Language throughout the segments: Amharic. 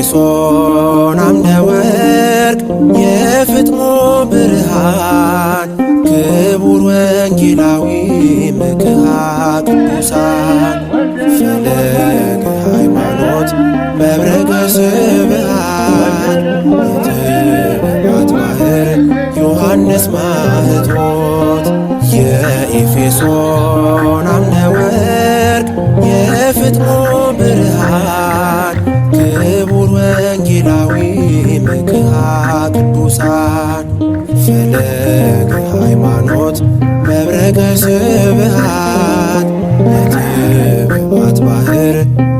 የኤፌሶን አምደ ወርቅ የፍጥሞ ብርሃን ክቡር ወንጌላዊ ምክሐ ቅዱሳን ፈለገ ሃይማኖት መብረቀ ስብሐት የጥበባት ባሕር ዮሐንስ ማኅቶት የኤፌሶን አምደ ወርቅ የፍጥሞ ብርሃን ክቡር ወንጌላዊ ምክሐ ቅዱሳን ፈለገ ሃይማኖት መብረቀ ስብሐት የጥበባት ባሕር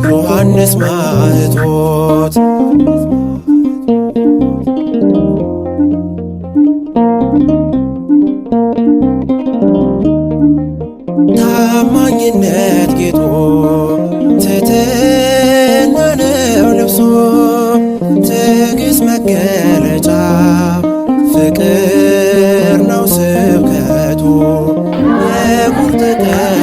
ዮሐንስ ማኅቶት ታማኝነት ጌጡ ትሕትና ነው ልብሱ ትዕግሥት መገለጫ ፍቅር ነው ስብከቱ የቁርጥ ቀን